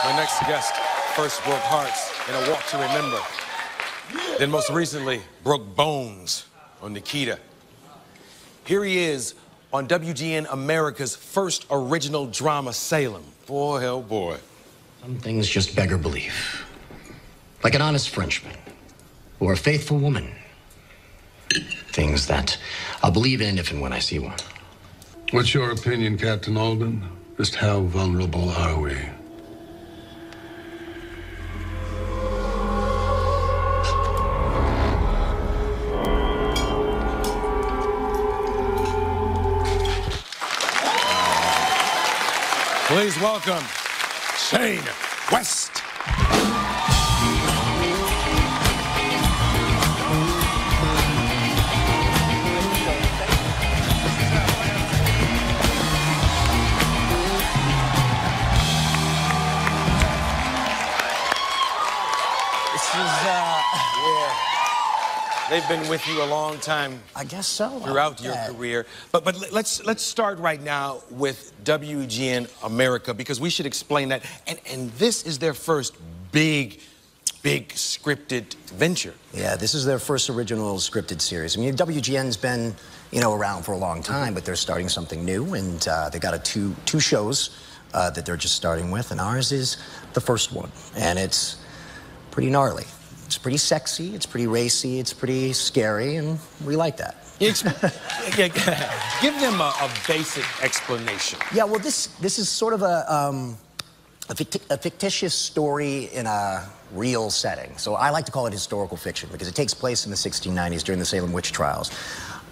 My next guest first broke hearts in A Walk to Remember. Then most recently broke bones on Nikita. Here he is on WGN America's first original drama, Salem. Boy, hell boy. Some things just beggar belief. Like an honest Frenchman or a faithful woman. Things that I'll believe in if and when I see one. What's your opinion, Captain Alden? Just how vulnerable are we? Please welcome Shane West. They've been with you a long time. I guess so. Throughout your career. But let's start right now with WGN America, because we should explain that. And this is their first big scripted venture. Yeah, this is their first original scripted series. I mean, WGN's been, around for a long time, but they're starting something new, and they got two shows that they're just starting with, and ours is the first one, and it's pretty gnarly. It's pretty sexy, it's pretty racy, it's pretty scary, and we like that. Give them a basic explanation. Yeah, well, this is sort of a fictitious story in a real setting. So I like to call it historical fiction because it takes place in the 1690s during the Salem witch trials.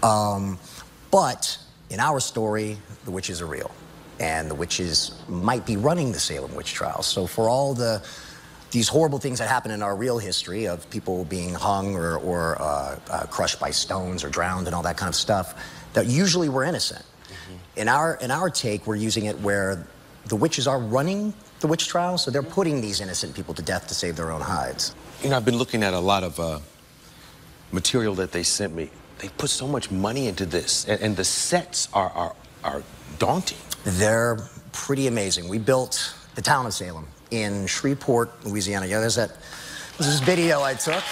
But in our story, the witches are real, and the witches might be running the Salem witch trials. So for all these horrible things that happen in our real history of people being hung or crushed by stones or drowned and all that kind of stuff, that usually were innocent. In our take, we're using it where the witches are running the witch trials, so they're putting these innocent people to death to save their own hides. I've been looking at a lot of material that they sent me. They put so much money into this, and the sets are daunting. They're pretty amazing. We built the town of Salem in Shreveport, Louisiana. Yeah, there's this video I took.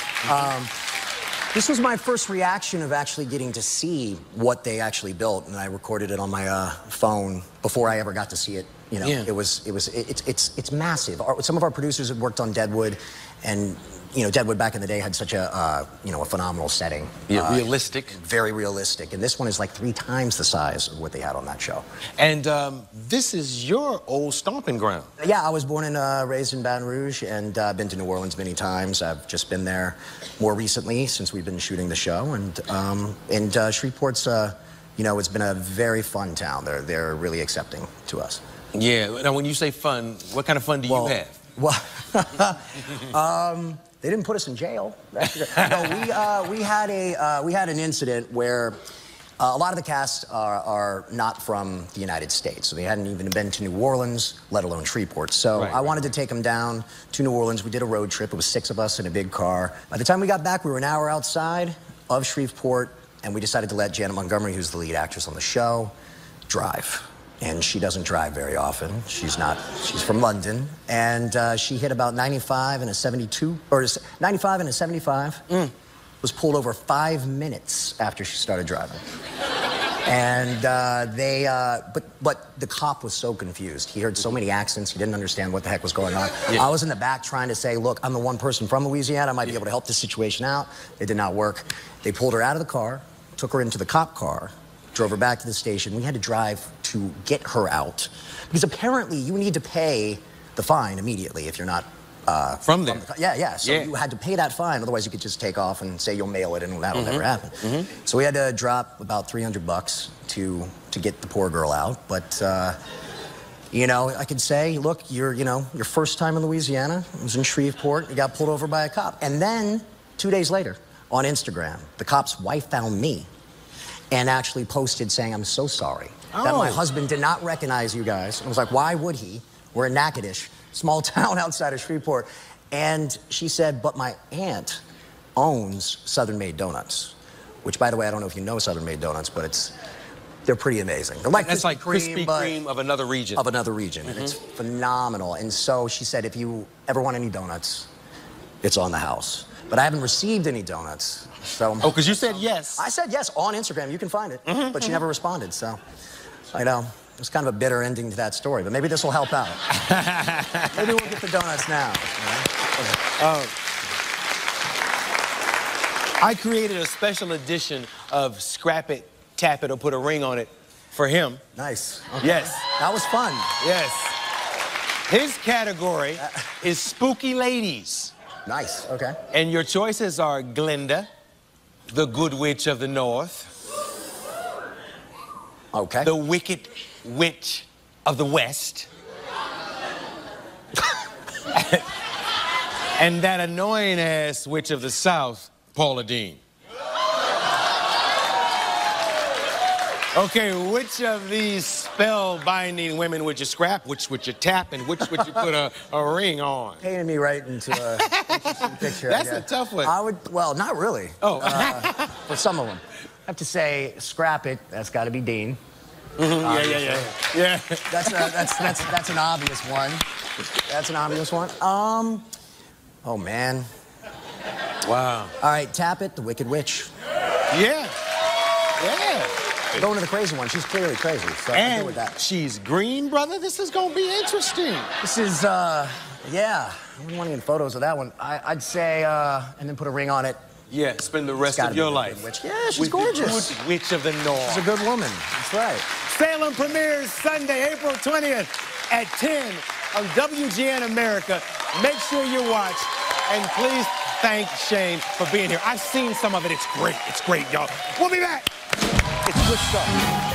This was my first reaction of actually getting to see what they actually built, and I recorded it on my phone before I ever got to see it. It's massive. Some of our producers had worked on Deadwood, and Deadwood back in the day had such a a phenomenal setting. Yeah, realistic. Very realistic. And this one is like 3 times the size of what they had on that show. And this is your old stomping ground. Yeah, I was born and raised in Baton Rouge, and I've been to New Orleans many times. I've just been there more recently since we've been shooting the show. And Shreveport's, it's been a very fun town. They're really accepting to us. Yeah. Now, when you say fun, what kind of fun do you have? Well, they didn't put us in jail. No, we had an incident where a lot of the cast are not from the United States, so they hadn't even been to New Orleans, let alone Shreveport. So I wanted to take them down to New Orleans. We did a road trip. It was 6 of us in a big car. By the time we got back, we were an hour outside of Shreveport, and we decided to let Janet Montgomery, who's the lead actress on the show, drive. And she doesn't drive very often. She's from London. And she hit about 95 and a 72, or 95 and a 75. Was pulled over 5 minutes after she started driving. And but the cop was so confused. He heard so many accents, he didn't understand what the heck was going on. I was in the back trying to say, look, I'm the one person from Louisiana, I might be able to help this situation out. It did not work. They pulled her out of the car, took her into the cop car, drove her back to the station. We had to drive to get her out, because apparently you need to pay the fine immediately if you're not from there. So you had to pay that fine, otherwise you could just take off and say you'll mail it, and that'll never happen. So we had to drop about $300 to get the poor girl out. But I could say, look, your first time in Louisiana, it was in Shreveport, you got pulled over by a cop. And then 2 days later on Instagram, the cop's wife found me and actually posted saying, I'm so sorry that my husband did not recognize you guys. And I was like, why would he? We're in Natchitoches, small town outside of Shreveport. And she said, but my aunt owns Southern Made Donuts, which, by the way, I don't know if you know Southern Made Donuts, but it's They're pretty amazing. They're like That's like Krispy but Kreme of another region. Of another region, and it's phenomenal. And so she said, if you ever want any donuts, it's on the house. But I haven't received any donuts, so. Oh, because you said yes. I said yes on Instagram. You can find it, but she never responded. So, I know it's kind of a bitter ending to that story. But maybe this will help out. Maybe we'll get the donuts now. I created a special edition of Scrap It, Tap It, or Put a Ring on It for him. Nice. Okay. Yes. That was fun. Yes. His category is Spooky Ladies. Nice. Okay. And your choices are Glinda, the Good Witch of the North. Okay. The Wicked Witch of the West. And that annoying-ass Witch of the South, Paula Deen. Okay, which of these spell-binding women would you scrap, which would you tap, and which would you put a ring on? Painted me right into a interesting picture. That's a tough one. I would, well, not really. Oh. For some of them. I have to say, Scrap It, that's got to be Dean. Yeah. That's an obvious one. That's an obvious one. Oh, man. Wow. All right, Tap It, the Wicked Witch. Yeah. Going to the crazy one. She's clearly crazy, so I'm good with that. She's green, brother. This is going to be interesting. This is, yeah. I don't want any photos of that one. I'd say, and then put a ring on it. Yeah, spend the rest of your life. Witch. Yeah, she's gorgeous. The Good Witch of the North. She's a good woman. That's right. Salem premieres Sunday, April 20th at 10 on WGN America. Make sure you watch, and please thank Shane for being here. I've seen some of it. It's great. It's great, y'all. We'll be back. It's good stuff.